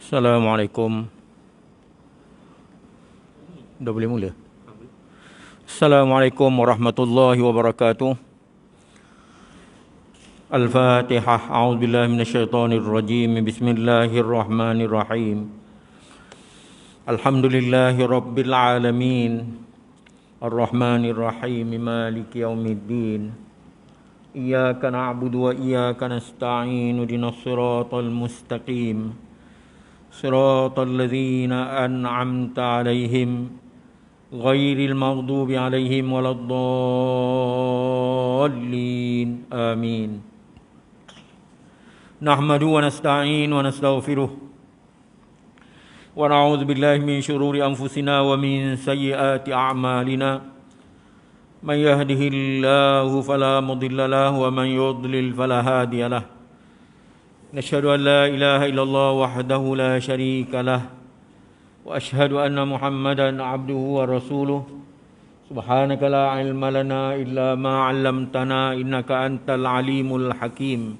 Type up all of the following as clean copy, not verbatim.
Assalamualaikum. Dah boleh mula? Assalamualaikum warahmatullahi wabarakatuh. Al-Fatihah. A'udzubillahi minasyaitonir rajim. Bismillahirrahmanirrahim. Alhamdulillahi rabbil alamin. Ar-Rahmanir Rahim. Maliki yaumiddin. Iyyaka na'budu wa iyyaka nasta'in. Ihdinas siratal mustaqim. Siratal ladzina an'amta 'alaihim ghairil maghdubi 'alaihim waladdallin. Amin. Nahmadu wa nasta'in wa nastaghfiruh wa na'udzu billahi min shururi anfusina wa min sayyiati a'malina. Man yahdihillahu fala mudilla lahu wa man yudlil fala hadiya lahu. Nashhadu an la ilaha illallah wahdahu la syarika lah wa ashhadu anna Muhammadan abduhu wa rasuluh. Subhanaka la ilma lana illa ma 'allamtana innaka antal alimul hakim.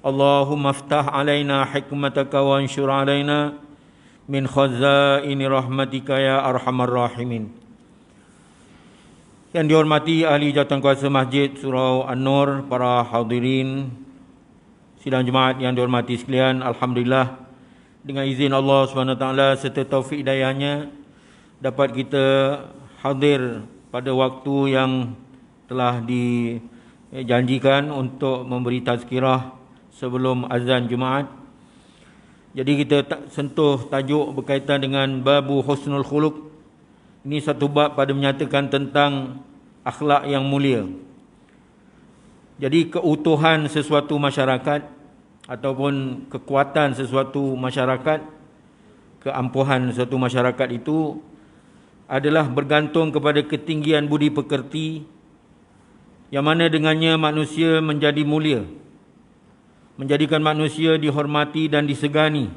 Allahumma aftah alaina hikmataka wa anshur alaina min khazaini rahmatika ya arhamar rahimin. Yang dihormati ahli jawatankuasa Masjid Surau An-Nur, para hadirin sidang Jumaat yang dihormati sekalian, alhamdulillah dengan izin Allah SWT serta taufik hidayahnya dapat kita hadir pada waktu yang telah dijanjikan untuk memberi tazkirah sebelum azan Jumaat. Jadi kita sentuh tajuk berkaitan dengan babu husnul khuluq. Ini satu bab pada menyatakan tentang akhlak yang mulia. Jadi keutuhan sesuatu masyarakat ataupun kekuatan sesuatu masyarakat, keampuhan sesuatu masyarakat itu adalah bergantung kepada ketinggian budi pekerti yang mana dengannya manusia menjadi mulia, menjadikan manusia dihormati dan disegani,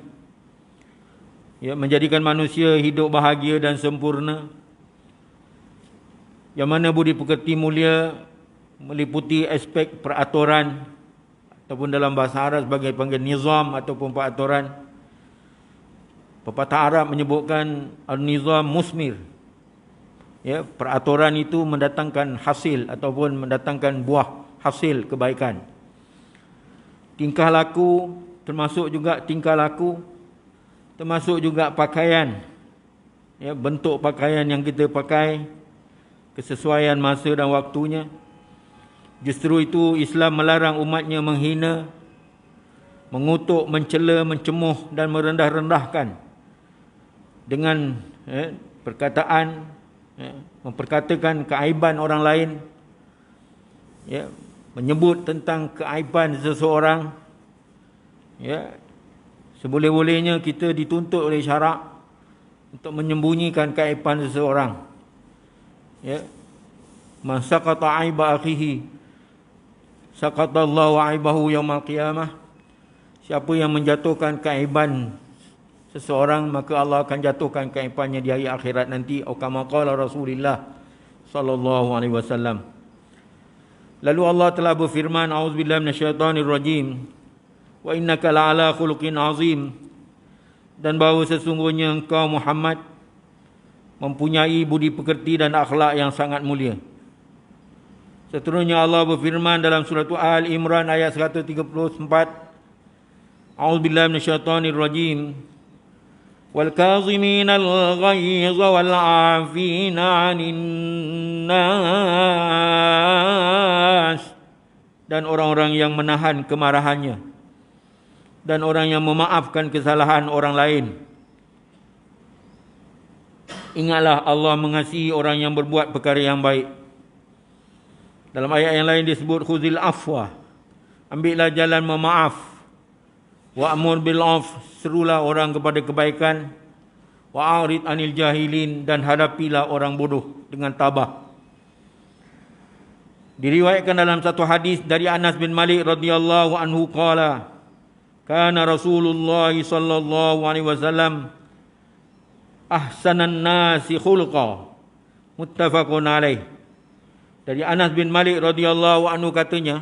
ya, menjadikan manusia hidup bahagia dan sempurna. Yang mana budi pekerti mulia meliputi aspek peraturan ataupun dalam bahasa Arab sebagai panggil nizam ataupun peraturan. Pepatah Arab menyebutkan al-nizam musmir. Ya, peraturan itu mendatangkan hasil ataupun mendatangkan buah hasil kebaikan. Tingkah laku termasuk juga tingkah laku, termasuk juga pakaian. Ya, bentuk pakaian yang kita pakai, kesesuaian masa dan waktunya. Justru itu Islam melarang umatnya menghina, mengutuk, mencela, mencemuh dan merendah-rendahkan dengan perkataan, memperkatakan keaiban orang lain, ya, menyebut tentang keaiban seseorang. Ya, seboleh-bolehnya kita dituntut oleh syarak untuk menyembunyikan keaiban seseorang. Ya, man saqata aiba akhihi saqatallahu aibahu yaumal qiyamah. Siapa yang menjatuhkan keaiban seseorang, maka Allah akan jatuhkan keaibannya di hari akhirat nanti. Atau kama qala Rasulullah sallallahu alaihi wasallam. Lalu Allah telah berfirman, auzubillahi minasyaitonir rajim, wa innaka la'ala khuluqin azim. Dan bahawa sesungguhnya engkau Muhammad mempunyai budi pekerti dan akhlak yang sangat mulia. Seterusnya Allah berfirman dalam surah Al-Imran ayat 134, A'udzubillahi minasyaitonir rajim. Wal kaziminal ghaiza wal 'afina 'anil nas. Dan orang-orang yang menahan kemarahannya dan orang yang memaafkan kesalahan orang lain. Ingatlah Allah mengasihi orang yang berbuat perkara yang baik. Dalam ayat yang lain disebut khuzil afwa, ambillah jalan memaaf. Wa'mur bil 'urf, serulah orang kepada kebaikan. Wa'arid anil jahilin, dan hadapilah orang bodoh dengan tabah. Diriwayatkan dalam satu hadis dari Anas bin Malik radhiyallahu anhu qala, kana Rasulullah sallallahu alaihi wasallam ahsanan nasi khulqa, muttafaqun alaih. Dari Anas bin Malik radhiyallahu anhu katanya,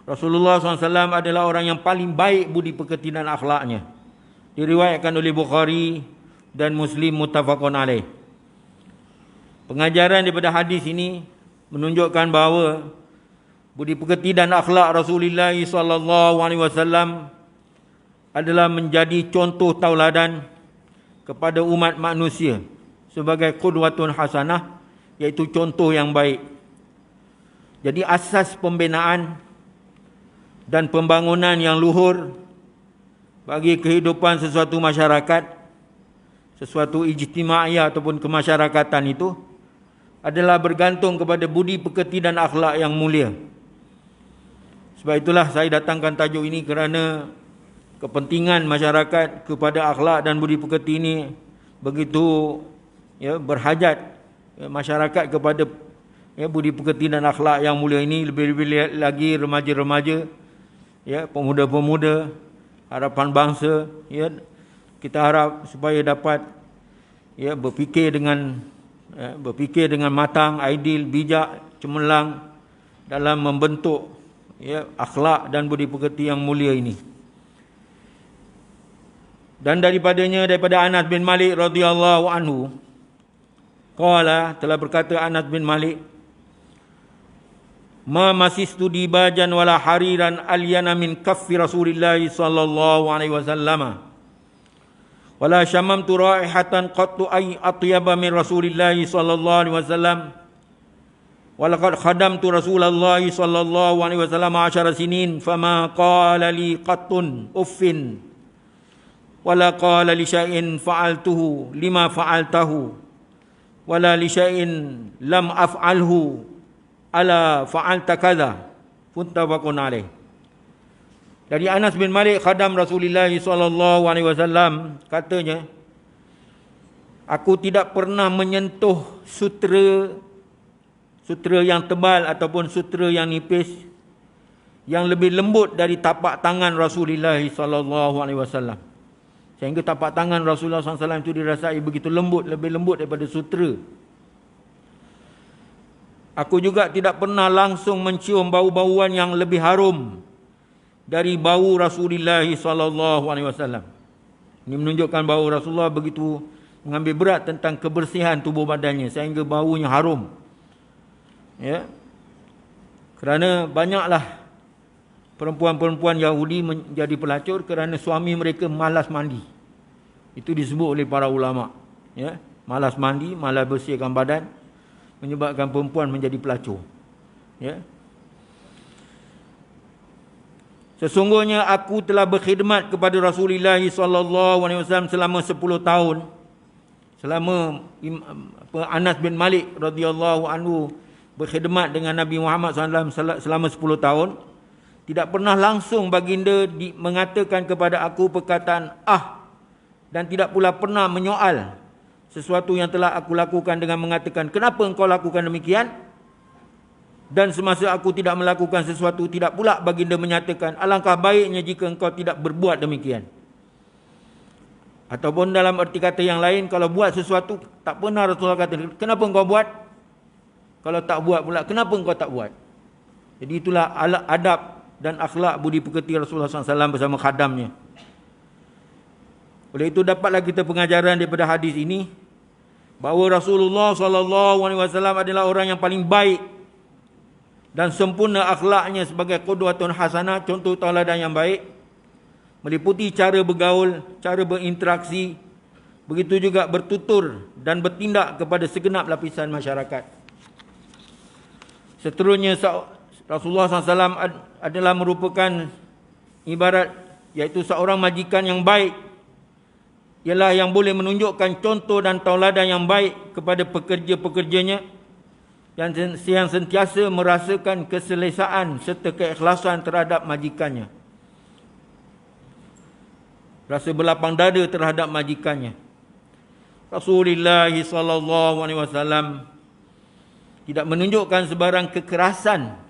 Rasulullah SAW adalah orang yang paling baik budi pekerti dan akhlaknya. diriwayatkan oleh Bukhari dan Muslim, muttafaqun alaih. Pengajaran daripada hadis ini menunjukkan bahawa budi pekerti dan akhlak Rasulullah sallallahu alaihi wasallam adalah menjadi contoh tauladan kepada umat manusia sebagai qudwatun hasanah, iaitu contoh yang baik. Jadi asas pembinaan dan pembangunan yang luhur bagi kehidupan sesuatu masyarakat, sesuatu ijtimaiyah ataupun kemasyarakatan itu adalah bergantung kepada budi pekerti dan akhlak yang mulia. Sebab itulah saya datangkan tajuk ini, kerana kepentingan masyarakat kepada akhlak dan budi pekerti ini begitu berhajat. Masyarakat kepada budi pekerti dan akhlak yang mulia ini, lebih-lebih lagi remaja-remaja, pemuda-pemuda, harapan bangsa, kita harap supaya dapat berfikir dengan matang, ideal, bijak, cemerlang dalam membentuk akhlak dan budi pekerti yang mulia ini. Dan daripada Anas bin Malik radhiyallahu anhu, qala, telah berkata Anas bin Malik, ma masistu dibajan wala hariran alyana min kaffi Rasulillah sallallahu alaihi wasallam wala shamamtu raihatan qattu ay atyaba min Rasulillah sallallahu alaihi wasallam walaqad khadamtu Rasulullah sallallahu alaihi wasallam 10 sinin fama qala li qattun uffin wala qala li syai'in fa'altuhu lima fa'altahu wala li syai'in lam af'alhu ala fa'alta kadza, muttafaqun alaih. Dari Anas bin Malik, khadam Rasulullah sallallahu alaihi wasallam, katanya, aku tidak pernah menyentuh sutera yang tebal ataupun sutera yang nipis yang lebih lembut dari tapak tangan Rasulullah sallallahu alaihi wasallam. Sehingga tapak tangan Rasulullah sallallahu alaihi wasallam itu dirasai begitu lembut, lebih lembut daripada sutera. Aku juga tidak pernah langsung mencium bau-bauan yang lebih harum dari bau Rasulullah sallallahu alaihi wasallam. Ini menunjukkan bahawa Rasulullah begitu mengambil berat tentang kebersihan tubuh badannya sehingga baunya harum. Kerana banyaklah perempuan-perempuan Yahudi menjadi pelacur kerana suami mereka malas mandi. Itu disebut oleh para ulama. Malas mandi, malas bersihkan badan, menyebabkan perempuan menjadi pelacur. Sesungguhnya aku telah berkhidmat kepada Rasulullah sallallahu alaihi wasallam selama 10 tahun. Selama Anas bin Malik radhiyallahu anhu berkhidmat dengan Nabi Muhammad SAW selama 10 tahun, tidak pernah langsung baginda mengatakan kepada aku perkataan dan tidak pula pernah menyoal sesuatu yang telah aku lakukan dengan mengatakan, kenapa engkau lakukan demikian? Dan semasa aku tidak melakukan sesuatu, tidak pula baginda menyatakan, alangkah baiknya jika engkau tidak berbuat demikian. Ataupun dalam erti kata yang lain, kalau buat sesuatu, tak pernah Rasulullah kata, kenapa engkau buat? Kalau tak buat pula, kenapa engkau tak buat? Jadi itulah adab dan akhlak budi pekerti Rasulullah SAW bersama khadamnya. Oleh itu dapatlah kita pengajaran daripada hadis ini, bahawa Rasulullah SAW adalah orang yang paling baik dan sempurna akhlaknya sebagai qudwatun hasanah, contoh tauladan yang baik, meliputi cara bergaul, cara berinteraksi, begitu juga bertutur dan bertindak kepada segenap lapisan masyarakat. Seterusnya, Rasulullah SAW adalah merupakan ibarat, iaitu seorang majikan yang baik, ialah yang boleh menunjukkan contoh dan tauladan yang baik kepada pekerja-pekerjanya yang sentiasa merasakan keselesaan serta keikhlasan terhadap majikannya. Rasa berlapang dada terhadap majikannya. Rasulullah SAW tidak menunjukkan sebarang kekerasan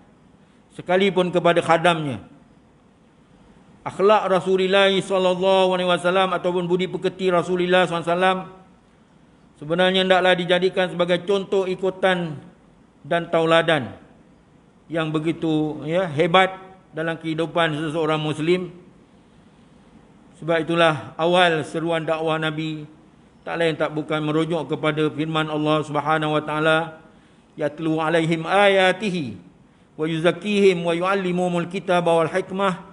sekalipun kepada khadamnya. Akhlak Rasulullah SAW ataupun budi pekerti Rasulullah SAW sebenarnya hendaklah dijadikan sebagai contoh ikutan dan tauladan yang begitu hebat dalam kehidupan seseorang Muslim, Sebab itulah awal seruan dakwah Nabi tak lain tak bukan merujuk kepada firman Allah Subhanahu wa taala, yatlu alaihim ayatihi wa yuzakkihim wa yuallimumul kitaba wal hikmah,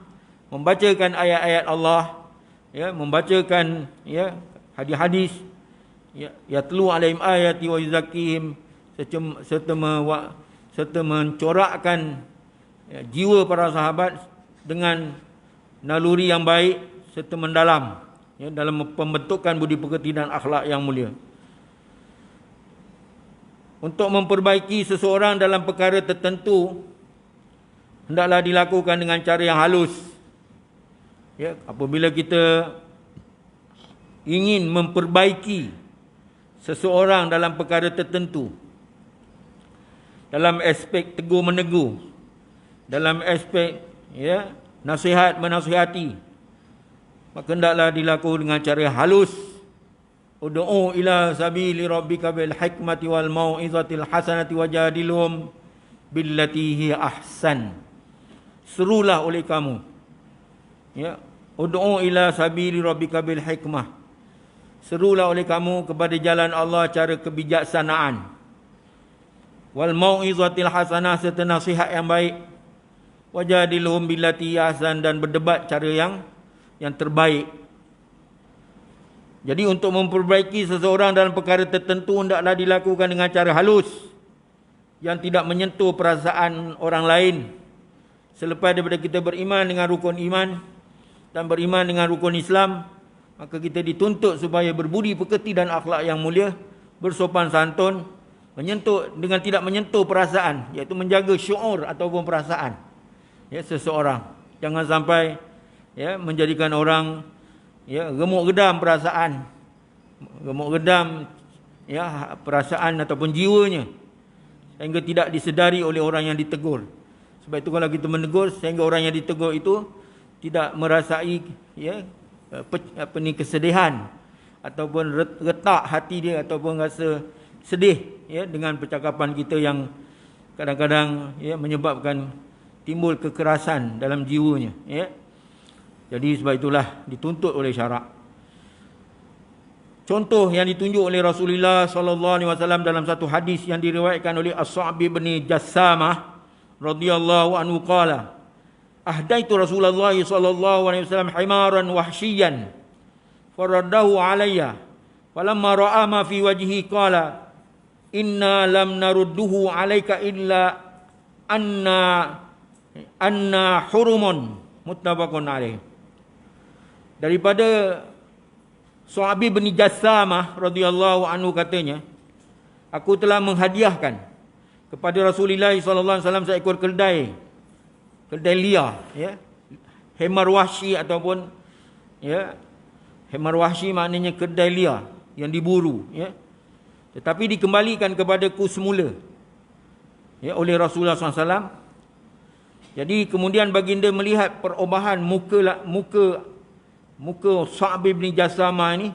membacakan ayat-ayat Allah, ya, membacakan, ya, hadis-hadis, ya, yatlu alaihim ayati wa yuzakkihim, serta mencorakkan, ya, jiwa para sahabat dengan naluri yang baik serta mendalam, ya, dalam pembentukan budi pekerti dan akhlak yang mulia. Untuk memperbaiki seseorang dalam perkara tertentu hendaklah dilakukan dengan cara yang halus. Ya, apabila kita ingin memperbaiki seseorang dalam perkara tertentu, dalam aspek tegur menegur, dalam aspek, ya, nasihat menasihati, maka hendaklah dilakukan dengan cara halus. Ud'u ila sabili rabbika bil hikmati wal mau'izatil hasanati wajadilhum billati hi ahsan. Serulah oleh kamu, ya, ud'u ila sabili rabbika bil hikmah. Serulah oleh kamu kepada jalan Allah cara kebijaksanaan. Wal mau'izatil hasanah, serta nasihat yang baik. Wajadilhum billati hi ahsan, dan berdebat cara yang terbaik. Jadi untuk memperbaiki seseorang dalam perkara tertentu hendaklah dilakukan dengan cara halus yang tidak menyentuh perasaan orang lain. Selepas daripada kita beriman dengan rukun iman dan beriman dengan rukun Islam, maka kita dituntut supaya berbudi pekerti dan akhlak yang mulia, bersopan santun, menyentuh dengan tidak menyentuh perasaan, iaitu menjaga syuur ataupun perasaan, ya, seseorang. Jangan sampai, ya, menjadikan orang, ya, gemuk gedam perasaan, ya, perasaan ataupun jiwanya, sehingga tidak disedari oleh orang yang ditegur. Sebab itu kalau kita menegur sehingga orang yang ditegur itu tidak merasai, ya, kesedihan ataupun retak hati dia ataupun rasa sedih, ya, dengan percakapan kita yang kadang-kadang, ya, menyebabkan timbul kekerasan dalam jiwanya, ya. Jadi sebab itulah dituntut oleh syarak. Contoh yang ditunjuk oleh Rasulullah sallallahu alaihi wasallam dalam satu hadis yang diriwayatkan oleh As-Sa'bi bin Jassamah radhiyallahu anhu qala, ahdaitu Rasulullah sallallahu alaihi wasallam himaran wahsyiyan faraddahu alayya falamma ra'a ma fi wajhi qala inna lam narudduhu alayka illa anna hurumun, muttafaqun alaih. Daripada Su'abi bin Jassamah radhiyallahu anhu katanya, aku telah menghadiahkan kepada Rasulullah sallallahu alaihi wasallam seekor keldai liar, ya, himar wahsyi ataupun, ya, himar wahsyi maknanya keldai liar yang diburu, ya, tetapi dikembalikan kepadaku semula, ya, oleh Rasulullah sallallahu alaihi wasallam. Jadi kemudian baginda melihat perubahan muka Sa'bi bin Jassamah ini,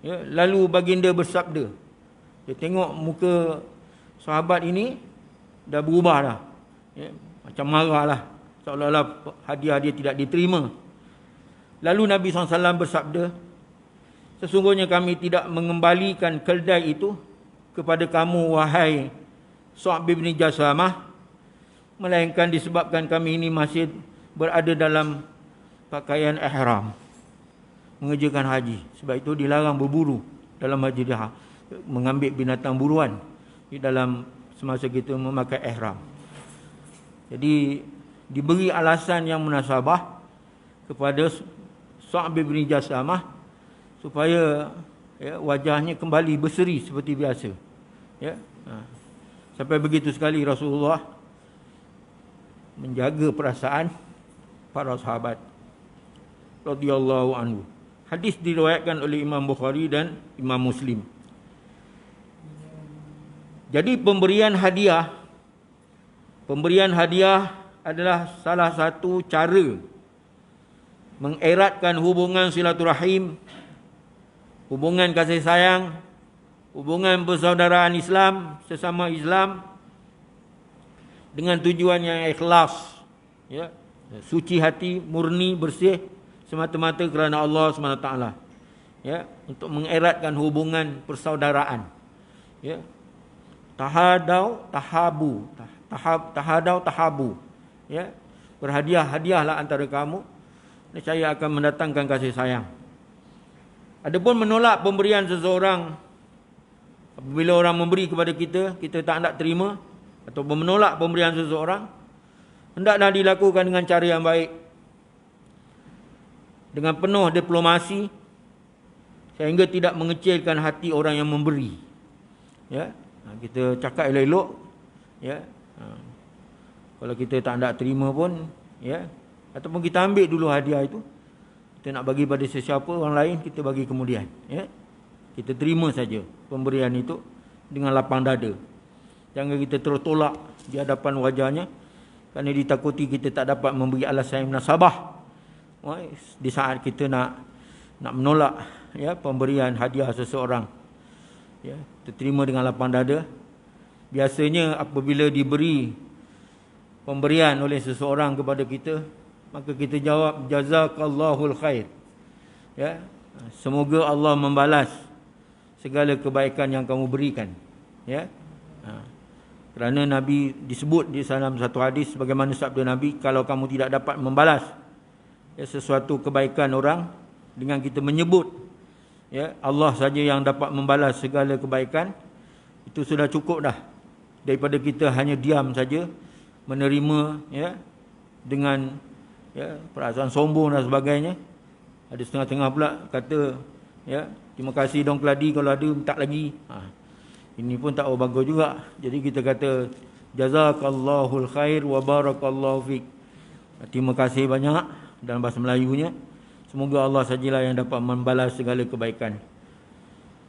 ya, lalu baginda bersabda, dia tengok muka sahabat ini dah berubah dah, ya, macam marah lah, seolah-olah hadiah dia tidak diterima. Lalu Nabi SAW bersabda, sesungguhnya kami tidak mengembalikan keldai itu kepada kamu wahai Sa'bi bin Jassamah, melainkan disebabkan kami ini masih berada dalam pakaian ihram, mengerjakan haji. Sebab itu dilarang berburu dalam haji dia, mengambil binatang buruan di dalam semasa kita memakai ihram. Jadi diberi alasan yang munasabah kepada Sa'bi bin Jassamah supaya, ya, wajahnya kembali berseri seperti biasa, ya. Sampai begitu sekali Rasulullah menjaga perasaan para sahabat radhiyallahu anhu. Hadis diriwayatkan oleh Imam Bukhari dan Imam Muslim. Jadi pemberian hadiah adalah salah satu cara mengeratkan hubungan silaturahim, hubungan kasih sayang, hubungan persaudaraan Islam sesama Islam dengan tujuan yang ikhlas, ya, suci hati, murni, bersih, semata-mata kerana Allah SWT. Ya, untuk mengeratkan hubungan persaudaraan. Ya. Tahadau tahabu. Tahadau tahabu. Ya. Berhadiah-hadiahlah antara kamu, nescaya akan mendatangkan kasih sayang. Adapun menolak pemberian seseorang, apabila orang memberi kepada kita, kita tak nak terima atau menolak pemberian seseorang, hendaklah dilakukan dengan cara yang baik, dengan penuh diplomasi, sehingga tidak mengecilkan hati orang yang memberi. Ya, kita cakap elok-elok. Ya, kalau kita tak nak terima pun, ya, ataupun kita ambil dulu hadiah itu, kita nak bagi pada sesiapa orang lain, kita bagi kemudian. Ya, kita terima saja pemberian itu dengan lapang dada. Jangan kita terus tolak di hadapan wajahnya, kerana ditakuti kita tak dapat memberi alasan yang munasabah di saat kita nak menolak, ya, pemberian hadiah seseorang. Ya, kita terima dengan lapang dada. Biasanya apabila diberi pemberian oleh seseorang kepada kita, maka kita jawab jazakallahul khair. Ya, semoga Allah membalas segala kebaikan yang kamu berikan. Ya. Kerana Nabi disebut di dalam satu hadis, bagaimana sabda Nabi, kalau kamu tidak dapat membalas, ya, sesuatu kebaikan orang dengan kita menyebut, ya, Allah saja yang dapat membalas segala kebaikan, itu sudah cukup dah, daripada kita hanya diam saja menerima, ya, dengan, ya, perasaan sombong dan sebagainya. Ada setengah-setengah pula kata, ya, terima kasih dong keladi, kalau ada minta lagi. Ini pun tak bagus juga. Jadi kita kata jazakallahul khair wa barakallahu fik. Terima kasih banyak dalam bahasa Melayunya. Semoga Allah sajalah yang dapat membalas segala kebaikan.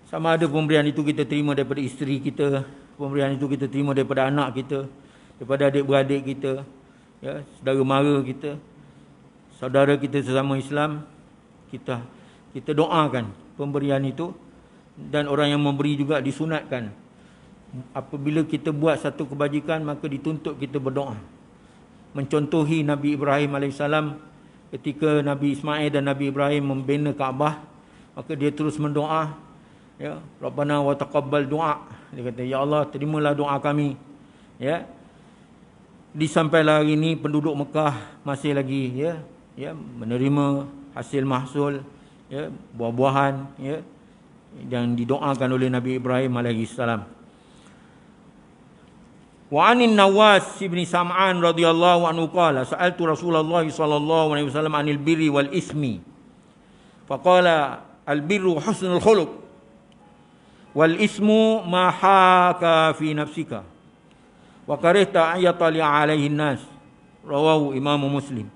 Sama ada pemberian itu kita terima daripada isteri kita, pemberian itu kita terima daripada anak kita, daripada adik-beradik kita, ya, saudara mara kita, saudara kita sesama Islam, kita doakan pemberian itu. Dan orang yang memberi juga disunatkan, apabila kita buat satu kebajikan, maka dituntut kita berdoa, mencontohi Nabi Ibrahim AS. Ketika Nabi Ismail dan Nabi Ibrahim membina Kaabah, maka dia terus mendoa, ya, Rabbana wa taqabbal doa. Dia kata, ya Allah, terimalah doa kami. Ya, disampailah hari ini penduduk Mekah masih lagi, ya, menerima hasil mahsul, ya, buah-buahan, ya, yang didoakan oleh Nabi Ibrahim AS. Wa anin Nawas bin Sam'an radhiyallahu anhu qala sa'altu Rasulullah sallallahu alaihi wasallam anil birri wal ismi. Faqala al birru husnul khuluq wal ismu ma haka fi nafsika wa karihta ayatali alaihi nas. Rawahu Imam Muslim.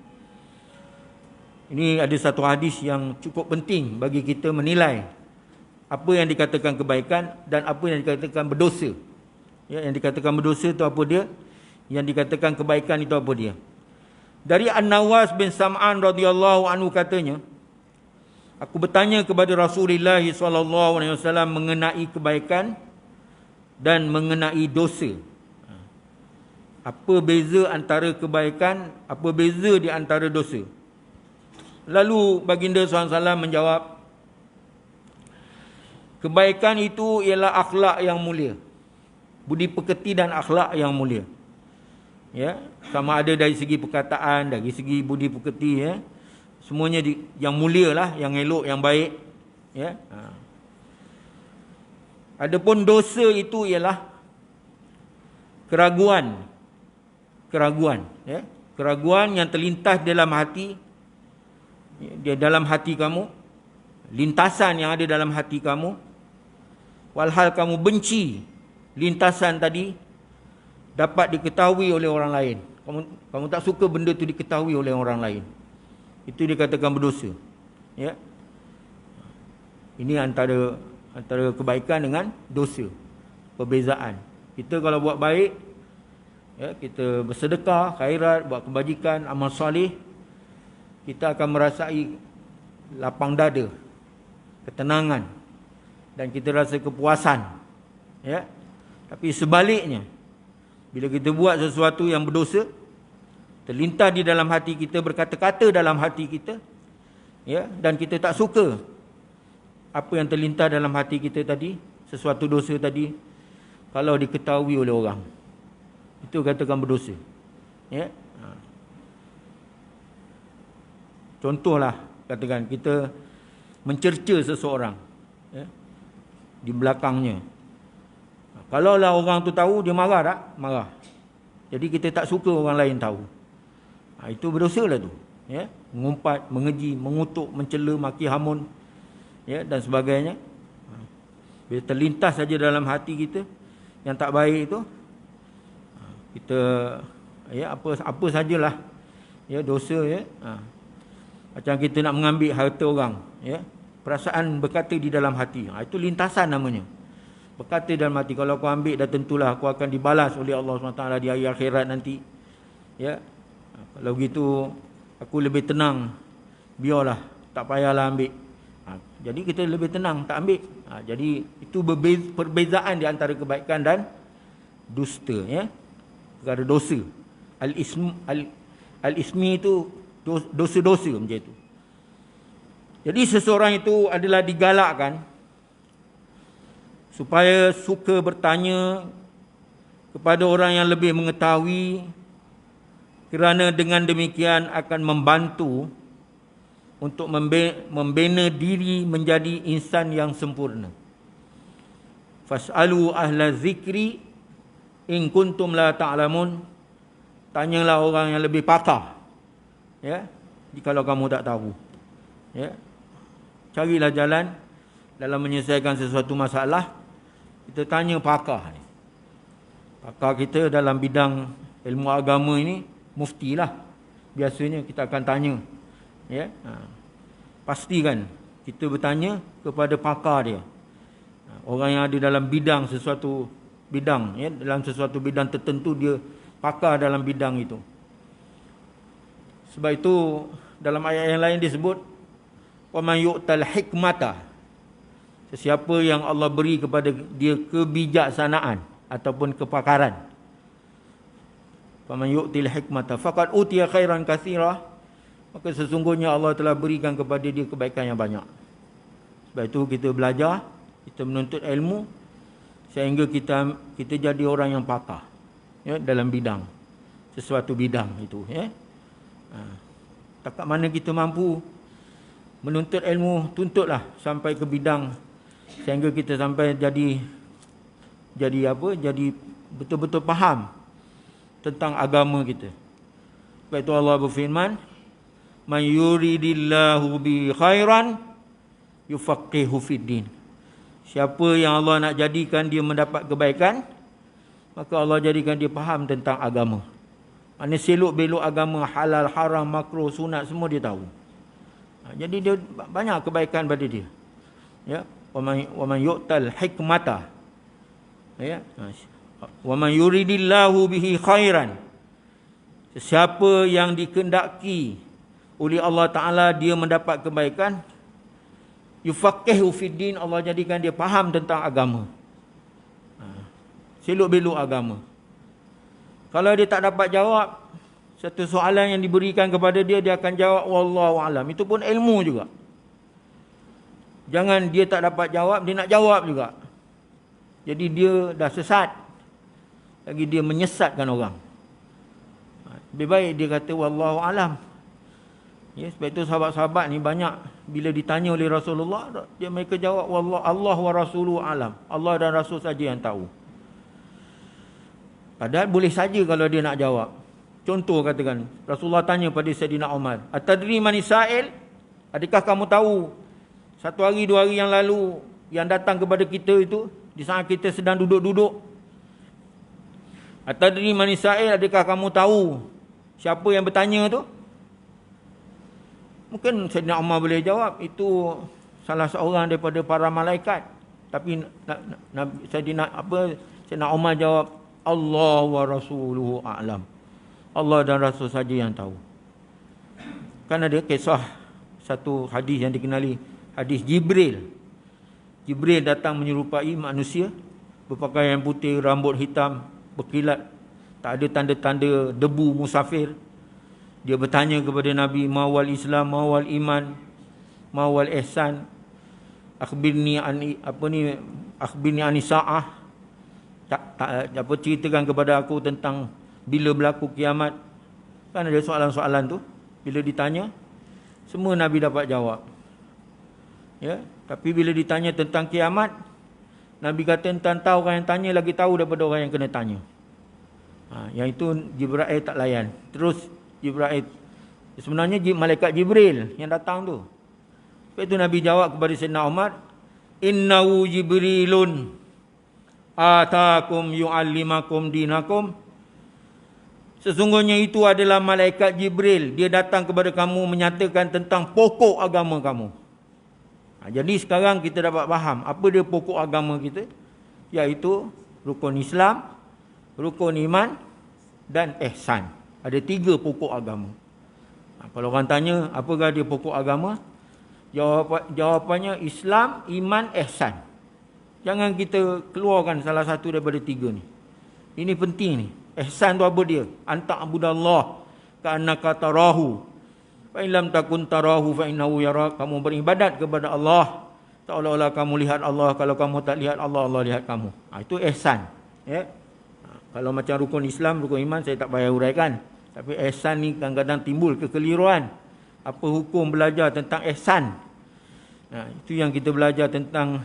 Ini ada satu hadis yang cukup penting bagi kita menilai apa yang dikatakan kebaikan dan apa yang dikatakan berdosa. Ya, yang dikatakan berdosa itu apa dia? Yang dikatakan kebaikan itu apa dia? Dari An-Nawas bin Sam'an radhiyallahu anhu katanya, aku bertanya kepada Rasulullah SAW mengenai kebaikan dan mengenai dosa. Apa beza antara kebaikan, apa beza di antara dosa? Lalu baginda SAW menjawab, kebaikan itu ialah akhlak yang mulia, budi pekerti dan akhlak yang mulia. Ya, sama ada dari segi perkataan, dari segi budi pekerti, ya, semuanya yang mulia lah, yang elok, yang baik. Ya. Adapun dosa itu ialah keraguan, ya, keraguan yang terlintas dalam hati, ya, dalam hati kamu, lintasan yang ada dalam hati kamu. Walhal kamu benci lintasan tadi dapat diketahui oleh orang lain. Kamu tak suka benda itu diketahui oleh orang lain. Itu dikatakan berdosa. Ya. Ini antara kebaikan dengan dosa. Perbezaan. Kita kalau buat baik, ya, kita bersedekah, khairat, buat kebajikan, amal soleh, kita akan merasai lapang dada, ketenangan, dan kita rasa kepuasan. Ya. Tapi sebaliknya, bila kita buat sesuatu yang berdosa, terlintas di dalam hati kita, berkata-kata dalam hati kita, Ya, dan kita tak suka apa yang terlintas dalam hati kita tadi, sesuatu dosa tadi, kalau diketahui oleh orang, itu katakan berdosa. Ya. Contohlah, katakan kita mencerca seseorang, ya, di belakangnya. Kalaulah orang tu tahu, dia marah tak? Marah. Jadi kita tak suka orang lain tahu. Itu berdosa lah tu. Ya, mengumpat, mengeji, mengutuk, mencela, maki, hamun, ya, dan sebagainya. Bila terlintas saja dalam hati kita yang tak baik itu, kita, ya, apa sajalah, ya, dosa, ya. Macam kita nak mengambil harta orang, ya, perasaan berkata di dalam hati. Itu lintasan namanya. Berkata dalam hati, kalau aku ambil dah tentulah aku akan dibalas oleh Allah SWT di hari akhirat nanti. Ya. Kalau begitu aku lebih tenang, biarlah, tak payahlah ambil. Jadi kita lebih tenang, tak ambil. Jadi itu perbezaan di antara kebaikan dan dusta, ya. Perkara dosa. Al-ismi itu dosa-dosa macam itu. Jadi seseorang itu adalah digalakkan supaya suka bertanya kepada orang yang lebih mengetahui, kerana dengan demikian akan membantu untuk membina diri menjadi insan yang sempurna. Fas'alu ahla zikri in kuntum la ta'lamun. Tanyalah orang yang lebih pakar, ya, jikalau kamu tak tahu. Ya. Carilah jalan dalam menyelesaikan sesuatu masalah. Kita tanya pakar. Pakar kita dalam bidang ilmu agama ini, mufti lah. Biasanya kita akan tanya. Ya. Pastikan kita bertanya kepada pakar dia. Orang yang ada dalam bidang sesuatu bidang, ya, dalam sesuatu bidang tertentu, dia pakar dalam bidang itu. Sebab itu dalam ayat yang lain disebut wa man yu'tal hikmata, sesiapa yang Allah beri kepada dia kebijaksanaan ataupun kepakaran. Wa man yu'til hikmata faqad utiya khairan katsira, maka sesungguhnya Allah telah berikan kepada dia kebaikan yang banyak. Sebab itu kita belajar, kita menuntut ilmu sehingga kita jadi orang yang pakar, ya, dalam bidang sesuatu bidang itu, ya. Takat mana kita mampu menuntut ilmu, tuntutlah sampai ke bidang sehingga kita sampai jadi apa? Jadi betul-betul faham tentang agama kita. Sebab itu Allah berfirman, "Man yuridillahu bi khairan yufaqihu fiddin." Siapa yang Allah nak jadikan dia mendapat kebaikan, maka Allah jadikan dia faham tentang agama. Mana selok belok agama, halal, haram, makruh, sunat, semua dia tahu. Jadi dia banyak kebaikan pada dia. Ya, wa man yu'tal hikmata. Ya. Wa man yuridillahu bihi khairan. Sesiapa yang dikehendaki oleh Allah Taala dia mendapat kebaikan, yufaqihu fiddin, Allah jadikan dia faham tentang agama. Selok belok agama. Kalau dia tak dapat jawab satu soalan yang diberikan kepada dia, dia akan jawab wallahu alam. Itu pun ilmu juga. Jangan dia tak dapat jawab, dia nak jawab juga. Jadi dia dah sesat. Lagi dia menyesatkan orang. Lebih baik dia kata wallahu alam. Ya, sebab itu sahabat-sahabat ni banyak bila ditanya oleh Rasulullah, dia mereka jawab wallahu Allah wa rasuluhu alam. Allah dan Rasul saja yang tahu. Padahal boleh saja kalau dia nak jawab. Contoh katakan, Rasulullah tanya pada Sayyidina Umar, "Atadri man sa'il?" Adakah kamu tahu satu hari dua hari yang lalu yang datang kepada kita itu di saat kita sedang duduk-duduk? Atadri man sa'il, adakah kamu tahu siapa yang bertanya tu? Mungkin Sayyidina Umar boleh jawab, itu salah seorang daripada para malaikat. Tapi Sayyidina Umar jawab, Allah wa rasuluhu a'lam. Allah dan Rasul saja yang tahu. Kan ada kisah satu hadis yang dikenali, hadis Jibril. Jibril datang menyerupai manusia, berpakaian putih, rambut hitam, berkilat, tak ada tanda-tanda debu musafir. Dia bertanya kepada Nabi, mawal Islam, mawal iman. ma wal ihsan, akhbirni an sa'ah, ceritakan kepada aku tentang bila berlaku kiamat. Kan ada soalan-soalan tu, bila ditanya semua Nabi dapat jawab. Ya, tapi bila ditanya tentang kiamat, Nabi kata tentang tahu orang yang tanya lagi tahu daripada orang yang kena tanya. Yang itu Jibril tak layan. Terus Jibril, sebenarnya malaikat Jibril yang datang tu. Lepas itu Nabi jawab kepada Sayyidina Umar, innahu Jibrilun atakum yu'allimakum dinakum. Sesungguhnya itu adalah malaikat Jibril. Dia datang kepada kamu menyatakan tentang pokok agama kamu. Jadi sekarang kita dapat faham apa dia pokok agama kita, iaitu rukun Islam, rukun iman dan ihsan. Ada 3 pokok agama. Kalau orang tanya apakah dia pokok agama, jawapannya Islam, iman, ihsan. Jangan kita keluarkan salah satu daripada 3 ni. Ini penting ni. Ihsan tu apa dia? Anta abudallah ka'annaka tarahu fa in lam takun tarahu fa innahu yarak. Kamu beribadat kepada Allah seolah-olah kamu lihat Allah. Kalau kamu tak lihat Allah, Allah lihat kamu. Itu ihsan. Ya. Kalau macam rukun Islam, rukun iman saya tak payah uraikan. Tapi ihsan ni kadang-kadang timbul kekeliruan. Apa hukum belajar tentang ihsan? Itu yang kita belajar tentang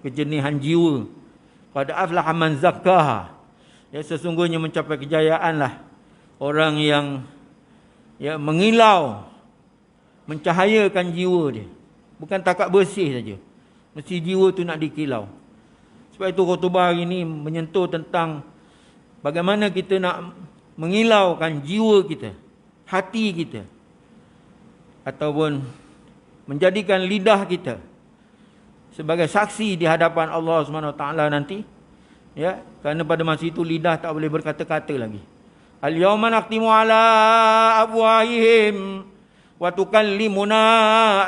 kejernihan jiwa. Qad aflaha man zakkaha. Sesungguhnya mencapai kejayaanlah orang yang mengilau, mencahayakan jiwa dia. Bukan takat bersih saja. Mesti jiwa tu nak dikilau. Sebab itu khutbah hari ini menyentuh tentang bagaimana kita nak mengilaukan jiwa kita, hati kita, ataupun menjadikan lidah kita sebagai saksi di hadapan Allah SWT nanti. Ya, kerana pada masa itu lidah tak boleh berkata-kata lagi. Al-yawma naqtimu ala afwahihim wa tukallimuna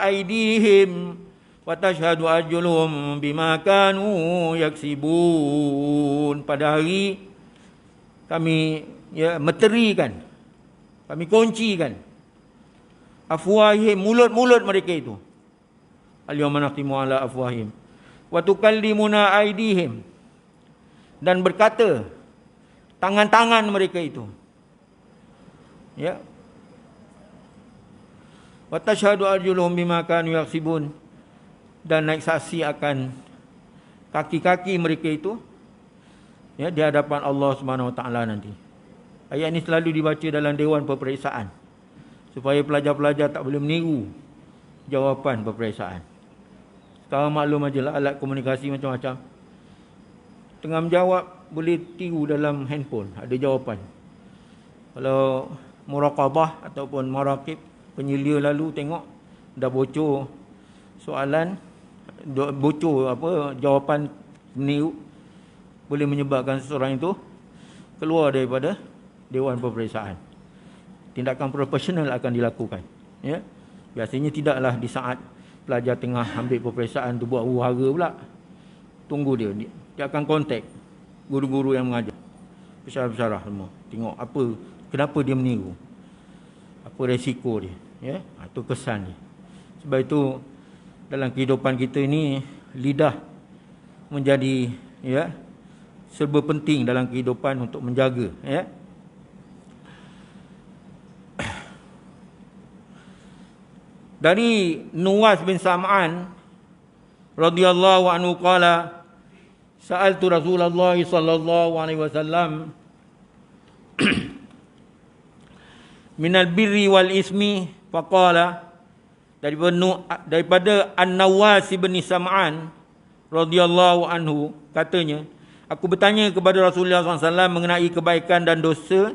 aydihim wa tashhadu arjuluhum bima kanu yaksibun. Pada hari kami meterikan, kami kuncikan afwahihim, mulut-mulut mereka itu. Al-yawma naqtimu ala afwahihim wa tukallimuna aydihim, dan berkata tangan-tangan mereka itu. Ya. Wa tashhadu arjuluhum bima kanu yaksibun, dan naik saksi akan kaki-kaki mereka itu di hadapan Allah SWT nanti. Ayat ini selalu dibaca dalam dewan peperiksaan supaya pelajar-pelajar tak boleh meniru jawapan peperiksaan. Sekarang maklum ajalah alat komunikasi macam-macam. Tengah menjawab boleh tiru dalam handphone, ada jawapan. Kalau muraqabah ataupun maraqib, penyelia lalu tengok dah bocor soalan, bocor jawapan meniru, boleh menyebabkan seseorang itu keluar daripada dewan peperiksaan. Tindakan profesional akan dilakukan. Ya. Biasanya tidaklah di saat pelajar tengah ambil peperiksaan tu buat huru-hara pula. Tunggu dia akan kontak guru-guru yang mengajar, pensyarah-pensyarah semua. Tengok kenapa dia meniru, apa resiko dia. Ya, itu kesan dia. Sebab itu dalam kehidupan kita ini lidah menjadi serba penting dalam kehidupan untuk menjaga. Ya. Dari Nuwas bin Sam'an radhiyallahu anhu qala sa'altu Rasulullah sallallahu alaihi wasallam minal birri wal ismi faqala, daripada An-Nawas bin Sam'an radhiyallahu anhu katanya, aku bertanya kepada Rasulullah SAW mengenai kebaikan dan dosa,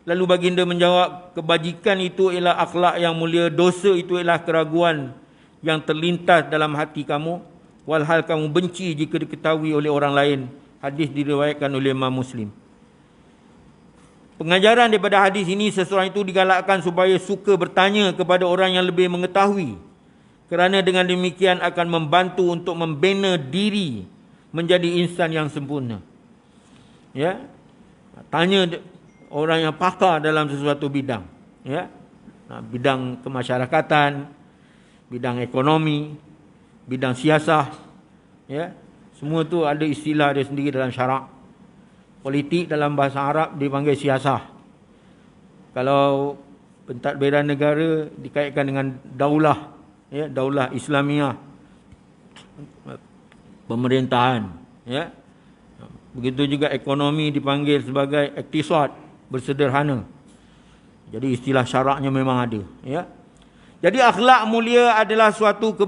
lalu baginda menjawab, kebajikan itu ialah akhlak yang mulia, dosa itu ialah keraguan yang terlintas dalam hati kamu, walhal kamu benci jika diketahui oleh orang lain. Hadis diriwayatkan oleh Imam Muslim. Pengajaran daripada hadis ini, seseorang itu digalakkan supaya suka bertanya kepada orang yang lebih mengetahui, kerana dengan demikian akan membantu untuk membina diri menjadi insan yang sempurna. Ya, tanya orang yang pakar dalam sesuatu bidang, bidang kemasyarakatan, bidang ekonomi, bidang siasah, ya. Semua tu ada istilah dia sendiri dalam syarak. Politik dalam bahasa Arab dipanggil siasah. Kalau pentadbiran negara dikaitkan dengan daulah, ya, daulah Islamiah, pemerintahan, ya. Begitu juga ekonomi dipanggil sebagai iktisad, bersederhana. Jadi istilah syaraknya memang ada, ya. Jadi akhlak mulia adalah suatu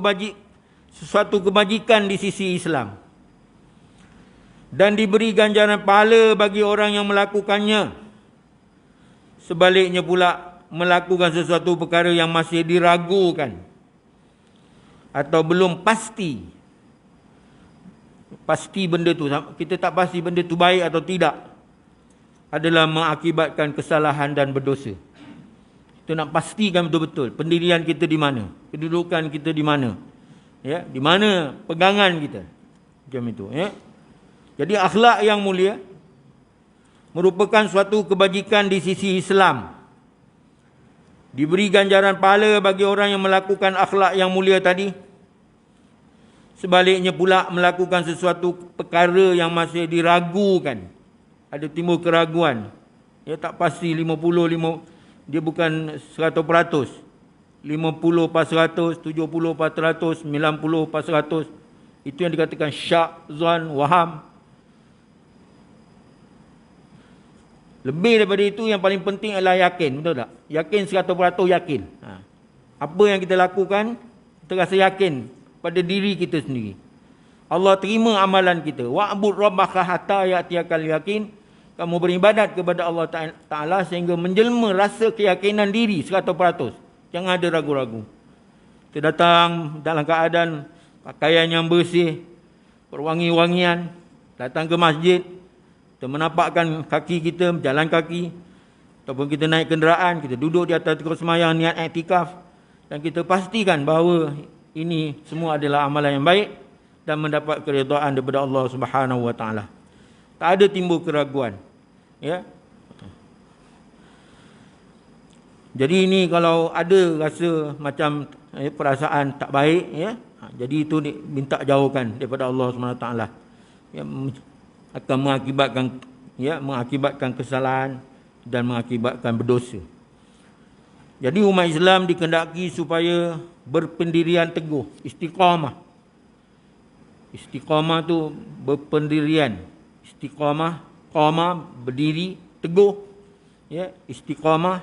kebajikan di sisi Islam, dan diberi ganjaran pahala bagi orang yang melakukannya. Sebaliknya pula, melakukan sesuatu perkara yang masih diragukan atau belum pasti benda tu, kita tak pasti benda tu baik atau tidak, adalah mengakibatkan kesalahan dan berdosa. Kita nak pastikan betul-betul pendirian kita di mana, kedudukan kita di mana, ya, di mana pegangan kita, macam itu, ya. Jadi akhlak yang mulia merupakan suatu kebajikan di sisi Islam. Diberi ganjaran pahala bagi orang yang melakukan akhlak yang mulia tadi. Sebaliknya pula, melakukan sesuatu perkara yang masih diragukan, ada timbul keraguan, ya, tak pasti 50, dia bukan 100%, 50%, 70%, 90%. Itu yang dikatakan syak, zan, waham. Lebih daripada itu, yang paling penting adalah yakin, betul tak? Yakin 100% yakin. Apa yang kita lakukan, kita rasa yakin pada diri kita sendiri. Allah terima amalan kita. Wa'bud rabbaka hatta ya'tiyakal yakin. Kamu beribadat kepada Allah Ta'ala sehingga menjelma rasa keyakinan diri 100%. Jangan ada ragu-ragu. Kita datang dalam keadaan pakaian yang bersih, berwangi-wangian, datang ke masjid, kita menampakkan kaki kita, berjalan kaki, ataupun kita naik kenderaan, kita duduk di atas tengah semayang niat iktikaf, dan kita pastikan bahawa ini semua adalah amalan yang baik dan mendapat keridaan daripada Allah Subhanahu Wa Taala. Tak ada timbul keraguan, ya. Jadi ini kalau ada rasa macam perasaan tak baik, ya, jadi itu minta jauhkan daripada Allah Subhanahu Wa Taala. Ya, akan mengakibatkan kesalahan dan mengakibatkan berdosa. Jadi umat Islam dikehendaki supaya berpendirian teguh, istiqamah. Istiqamah tu berpendirian. Istiqamah, qama berdiri, teguh, ya, istiqamah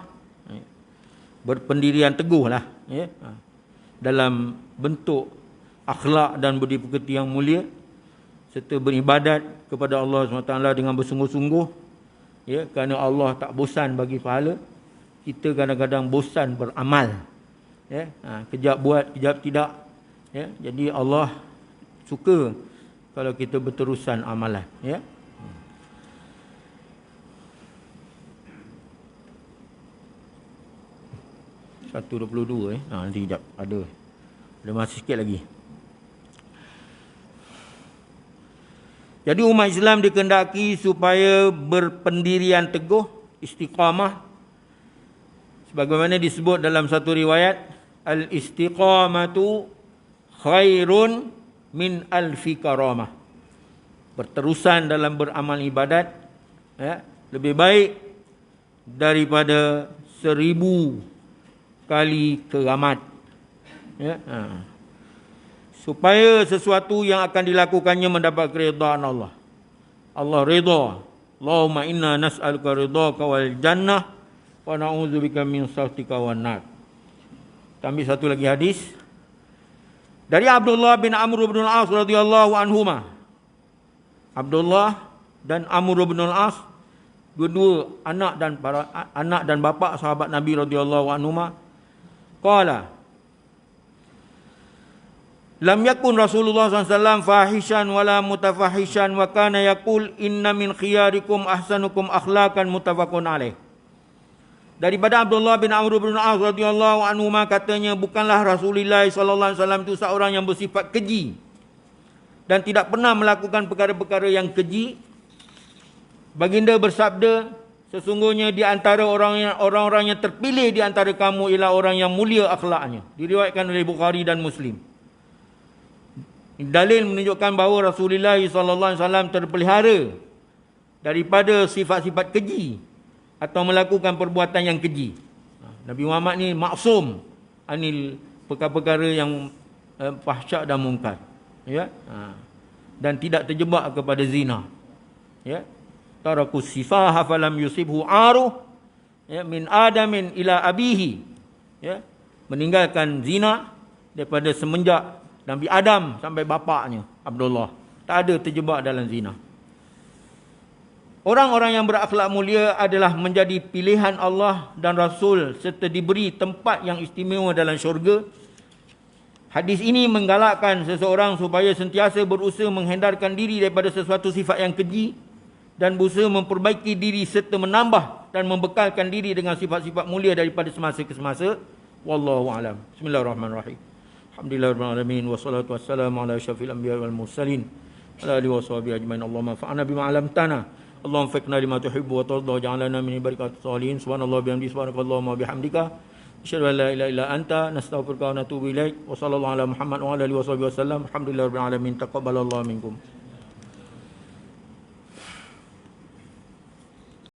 berpendirian teguhlah, ya, dalam bentuk akhlak dan budi pekerti yang mulia, serta beribadat kepada Allah SWT dengan bersungguh-sungguh, ya, kerana Allah tak bosan bagi pahala. Kita kadang-kadang bosan beramal, ya, kejap buat, kejap tidak, ya. Jadi Allah suka kalau kita berterusan amalan, ya. 1:22, nanti kejap ada masih sikit lagi. Jadi umat Islam dikehendaki supaya berpendirian teguh, istiqamah, sebagaimana disebut dalam satu riwayat, al-istiqamatu khairun min alfi karamah. Berterusan dalam beramal ibadat, ya, lebih baik daripada 1000 kali keramat, ya. Supaya sesuatu yang akan dilakukannya mendapat keridhaan Allah. Allah redha. Allahumma inna nas'aluka ridhaka wal jannah wa na'udzubika min sakhatika wan nar. Ambil satu lagi hadis dari Abdullah bin Amr bin al-As radhiyallahu anhuma. Abdullah dan Amr bin al-As, dua-dua anak dan bapa sahabat Nabi radhiyallahu anhuma, qala lam yakun Rasulullah SAW fahishan wala mutafahishan wa kana yaqul inna min khiyarikum ahsanukum akhlaqan, muttafaqun alaih. Daripada Abdullah bin Amr bin al-As radhiyallahu anhu, katanya, bukanlah Rasulullah sallallahu alaihi wasallam itu seorang yang bersifat keji dan tidak pernah melakukan perkara-perkara yang keji. Baginda bersabda, Sesungguhnya di antara orang-orang yang terpilih di antara kamu ialah orang yang mulia akhlaknya. Diriwayatkan oleh Bukhari dan Muslim. Dalil menunjukkan bahawa Rasulullah SAW terpelihara daripada sifat-sifat keji atau melakukan perbuatan yang keji. Nabi Muhammad ni maksum anil perkara-perkara yang fahsyak dan mungkar. Ya? Dan tidak terjebak kepada zina. Ya? Tarakus sifaha falam yusibhu aruh, ya, min adamin ila abihi, ya, meninggalkan zina daripada semenjak Nabi Adam sampai bapaknya Abdullah, tak ada terjebak dalam zina. Orang-orang yang berakhlak mulia adalah menjadi pilihan Allah dan Rasul serta diberi tempat yang istimewa dalam syurga. Hadis ini menggalakkan seseorang supaya sentiasa berusaha menghindarkan diri daripada sesuatu sifat yang keji dan berusaha memperbaiki diri serta menambah dan membekalkan diri dengan sifat-sifat mulia daripada semasa ke semasa. Wallahu a'lam. Bismillahirrahmanirrahim. Alhamdulillahirabbil alamin wassalatu wassalamu ala asyrafil anbiya'i wal mursalin ala alihi washabihi ajmain. Allahumma fa'na bima 'allamtana. Allahumma fiqna lima tuhibbu wa tarda waj'alna min barakatis salihin. Subhanallahi bihamdihi subhanakallahumma wa bihamdika asyhadu an la ilaha illa anta nastaghfiruka wa natubu ilaik. Wa sallallahu ala Muhammad wa ala alihi washabihi wasallam. Alhamdulillahirabbil alamin. Taqabbalallahu minkum.